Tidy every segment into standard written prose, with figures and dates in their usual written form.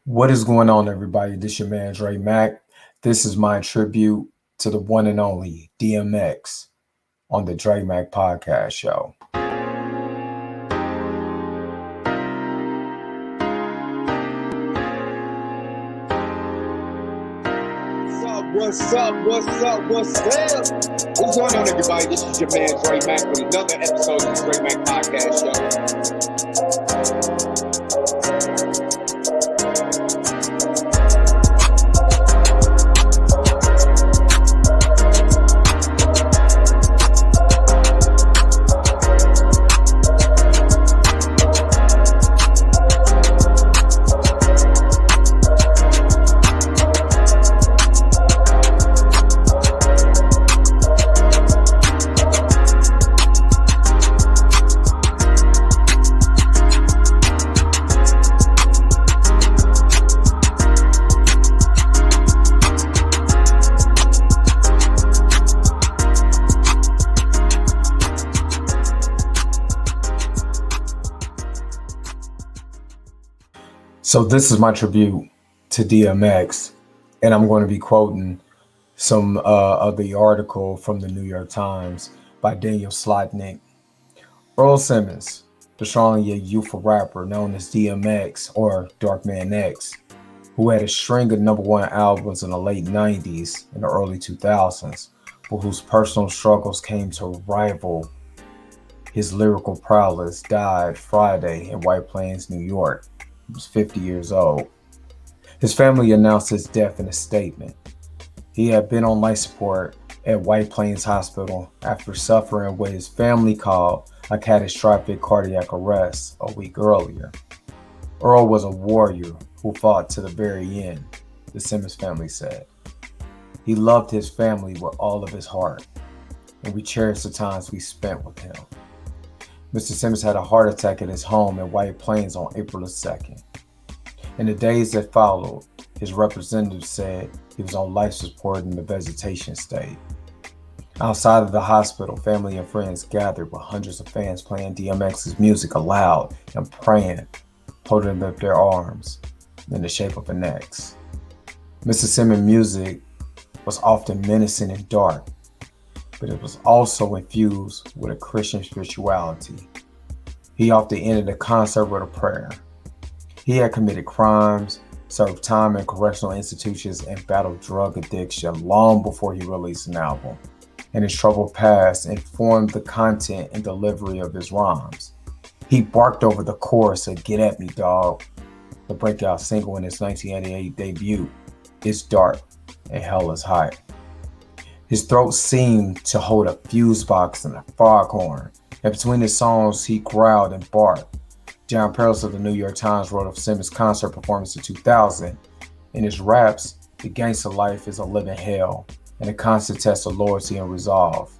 What is going on, everybody? This your man Dre Mac. This is my tribute to the one and only DMX on the Dre Mac Podcast Show. What's up? What's going on, everybody? This is your man Dre Mac with another episode of the Dre Mac Podcast So this is my tribute to DMX, and I'm going to be quoting some of the article from the New York Times by Daniel Slotnick. Earl Simmons, the strongly youthful rapper known as DMX or Darkman X, who had a string of #1 albums in the late 90s and the early 2000s, but whose personal struggles came to rival his lyrical prowess, died Friday in White Plains, New York. He was 50 years old. His family announced his death in a statement. He had been on life support at White Plains Hospital after suffering what his family called a catastrophic cardiac arrest a week earlier. Earl was a warrior who fought to the very end, the Simmons family said. He loved his family with all of his heart, and we cherish the times we spent with him. Mr. Simmons had a heart attack at his home in White Plains on April 2nd. In the days that followed, his representatives said he was on life support in the vegetation state. Outside of the hospital, family and friends gathered with hundreds of fans playing DMX's music aloud and praying, holding up their arms in the shape of an X. Mr. Simmons' music was often menacing and dark, but it was also infused with a Christian spirituality. He often ended a concert with a prayer. He had committed crimes, served time in correctional institutions, and battled drug addiction long before he released an album, and his troubled past informed the content and delivery of his rhymes. He barked over the chorus of "Get At Me, Dog," the breakout single in his 1988 debut, "It's Dark and Hell is High." His throat seemed to hold a fuse box and a foghorn, and between his songs he growled and barked. John Perlis of the New York Times wrote of Simmons' concert performance in 2000. In his raps, the gangster life is a living hell and a constant test of loyalty and resolve.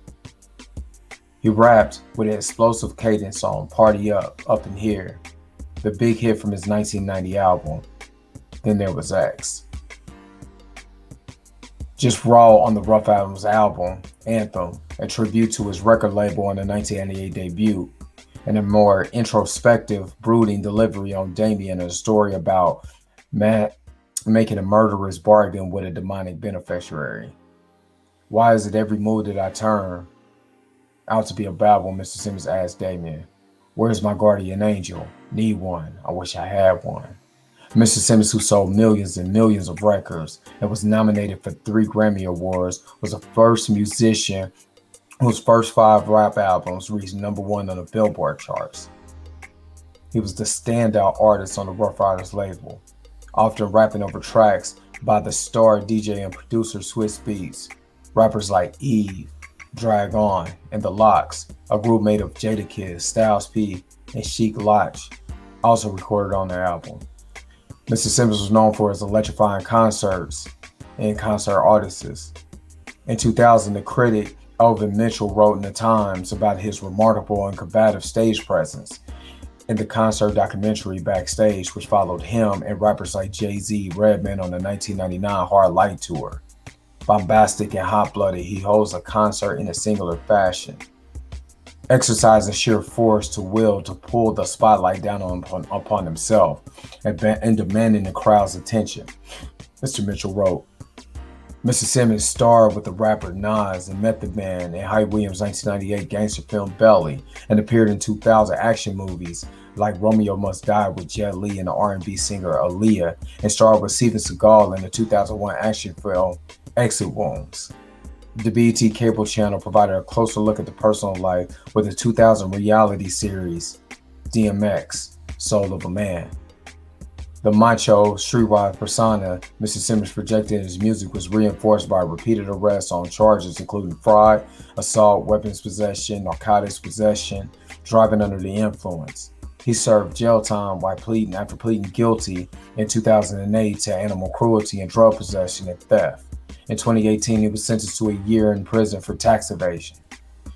He rapped with an explosive cadence on "Party Up, Up in Here," the big hit from his 1990 album, Then There Was X. Just Raw on the Rough Adams album, Anthem, a tribute to his record label on the 1998 debut, and a more introspective, brooding delivery on Damien, a story about Matt making a murderous bargain with a demonic beneficiary. Why is it every move that I turn out to be a bad one, Mr. Simmons asked Damien. Where's my guardian angel? Need one. I wish I had one. Mr. Simmons, who sold millions and millions of records and was nominated for 3 Grammy Awards, was the first musician whose first 5 rap albums reached #1 on the Billboard charts. He was the standout artist on the Rough Riders label, often rapping over tracks by the star DJ and producer Swizz Beatz. Rappers like Eve, Drag On, and The Lox, a group made of Jadakiss, Styles P, and Sheek Louch, also recorded on their album. Mr. Simmons was known for his electrifying concerts and concert artists. In 2000, the critic Elvin Mitchell wrote in the Times about his remarkable and combative stage presence in the concert documentary Backstage, which followed him and rappers like Jay-Z, Redman on the 1999 Hard Light Tour. Bombastic and hot-blooded, he holds a concert in a singular fashion. exercising sheer force to will to pull the spotlight down upon himself and demanding the crowd's attention. Mr. Mitchell wrote, Mr. Simmons starred with the rapper Nas and Method Man in Hype Williams' 1998 gangster film Belly and appeared in 2000 action movies like Romeo Must Die with Jet Li and the R&B singer Aaliyah, and starred with Steven Seagal in the 2001 action film Exit Wounds. The BET cable channel provided a closer look at the personal life with the 2000 reality series DMX, Soul of a Man. The macho, streetwise persona Mr. Simmons projected in his music was reinforced by repeated arrests on charges including fraud, assault, weapons possession, narcotics possession, driving under the influence. He served jail time after pleading guilty in 2008 to animal cruelty and drug possession and theft. In 2018, he was sentenced to a year in prison for tax evasion.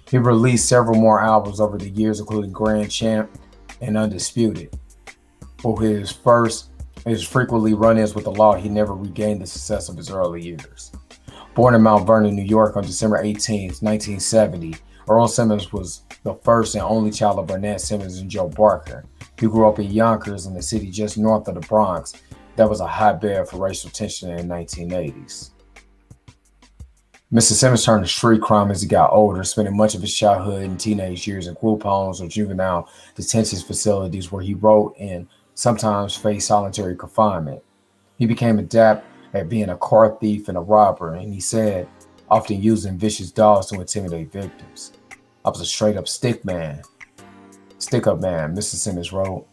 He released several more albums over the years, including Grand Champ and Undisputed. For his frequently run-ins with the law, he never regained the success of his early years. Born in Mount Vernon, New York on December 18, 1970, Earl Simmons was the first and only child of Burnett Simmons and Joe Barker. He grew up in Yonkers, in the city just north of the Bronx that was a hotbed for racial tension in the 1980s. Mr. Simmons turned to street crime as he got older, spending much of his childhood and teenage years in group homes or juvenile detention facilities where he wrote and sometimes faced solitary confinement. He became adept at being a car thief and a robber, and he said, often using vicious dogs to intimidate victims. I was a straight up stick up man, Mr. Simmons wrote.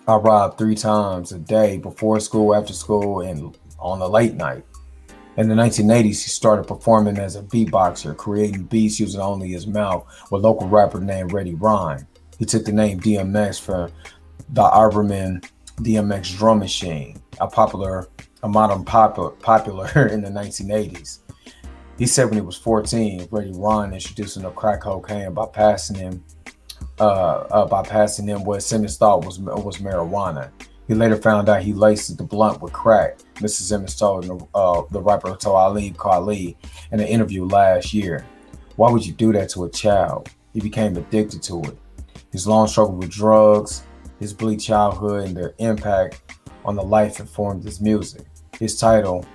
I robbed 3 times a day, before school, after school, and on a late night. In the 1980s, he started performing as a beatboxer, creating beats using only his mouth with a local rapper named Reddy Rhyme. He took the name DMX from the Iberman DMX drum machine, a modern popular in the 1980s. He said when he was 14, Reddy Rhyme introduced him to crack cocaine by passing him what Simmons thought was marijuana. He later found out he laced the blunt with crack. Mr. Simmons told the rapper Talib Kweli in an interview last year. Why would you do that to a child? He became addicted to it. His long struggle with drugs, his bleak childhood, and their impact on the life informed his music. His title,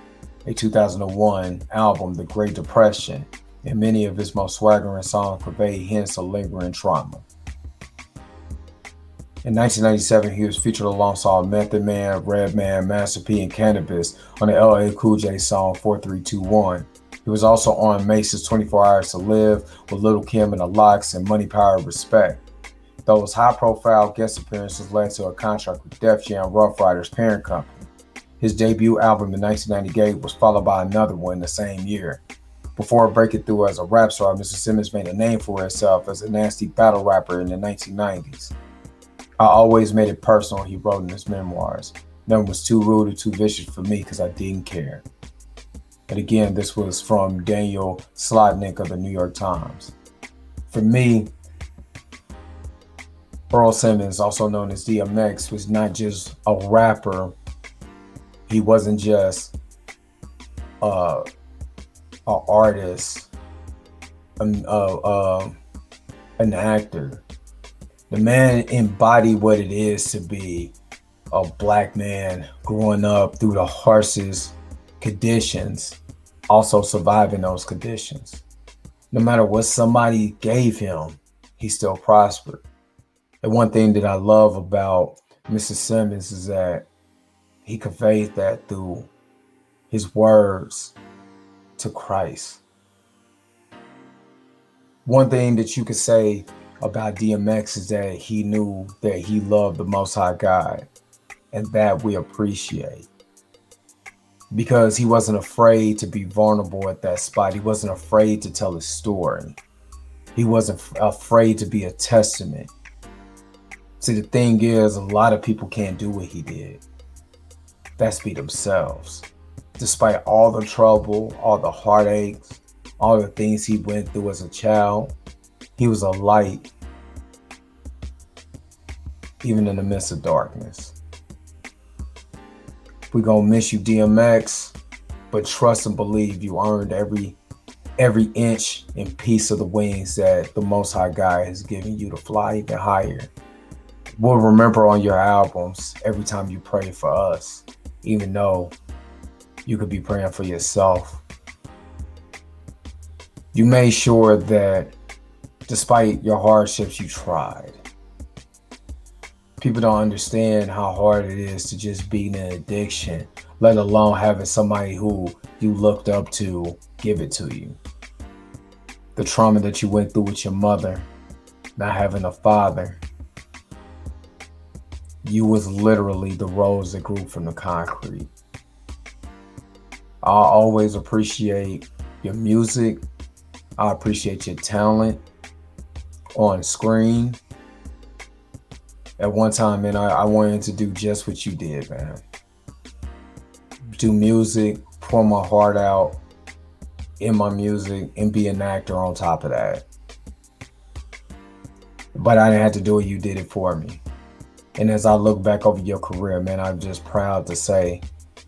a 2001 album, The Great Depression, and many of his most swaggering songs convey hints of lingering trauma. In 1997, he was featured alongside Method Man, Redman, Master P, and Cannabis on the LL Cool J song 4321. He was also on Mace's 24 Hours to Live with Lil' Kim and the Lox and Money, Power, Respect. Those high-profile guest appearances led to a contract with Def Jam Rough Riders parent company. His debut album in 1998 was followed by another one the same year. Before breaking through as a rap star, Mr. Simmons made a name for himself as a nasty battle rapper in the 1990s. I always made it personal, he wrote in his memoirs. Nothing was too rude or too vicious for me because I didn't care. And again, this was from Daniel Slotnick of the New York Times. For me, Earl Simmons, also known as DMX, was not just a rapper. He wasn't just an artist, an actor. The man embodied what it is to be a black man growing up through the harshest conditions, also surviving those conditions. No matter what somebody gave him, he still prospered. And one thing that I love about Mr. Simmons is that he conveyed that through his words to Christ. One thing that you could say about DMX is that he knew that he loved the Most High God, and that we appreciate. Because he wasn't afraid to be vulnerable at that spot. He wasn't afraid to tell his story. He wasn't afraid to be a testament. See, the thing is, a lot of people can't do what he did. That's be themselves. Despite all the trouble, all the heartaches, all the things he went through as a child, he was a light, even in the midst of darkness. We're gonna miss you, DMX, but trust and believe you earned every every inch and piece of the wings that the Most High God has given you to fly even higher. We'll remember on your albums every time you pray for us, even though you could be praying for yourself. You made sure that despite your hardships, you tried. People don't understand how hard it is to just beat an addiction, let alone having somebody who you looked up to give it to you. The trauma that you went through with your mother, not having a father. You was literally the rose that grew from the concrete. I always appreciate your music. I appreciate your talent on screen. At one time, man, I wanted to do just what you did, man. Do music, pour my heart out in my music, and be an actor on top of that. But I didn't have to do it, you did it for me. And as I look back over your career, man, I'm just proud to say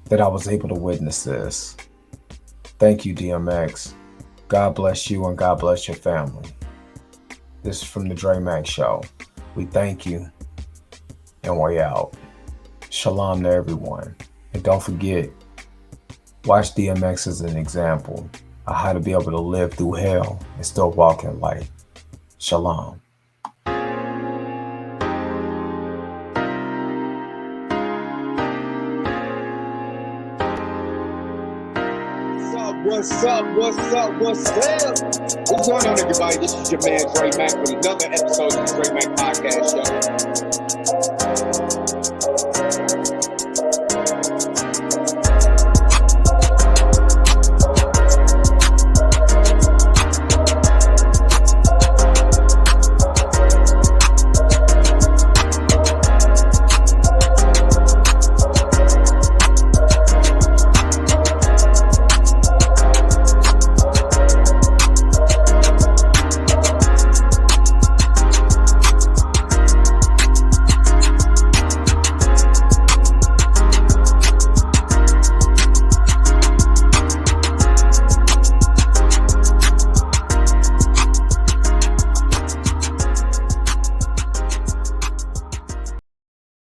that I was able to witness this. Thank you, DMX. God bless you and God bless your family. This is from the DMX Show. We thank you. And way out. Shalom to everyone. And don't forget, watch DMX as an example of how to be able to live through hell and still walk in light. Shalom. What's up? What's going on, everybody? This is your man, Dre Mac, with another episode of the Dre Mac Podcast Show.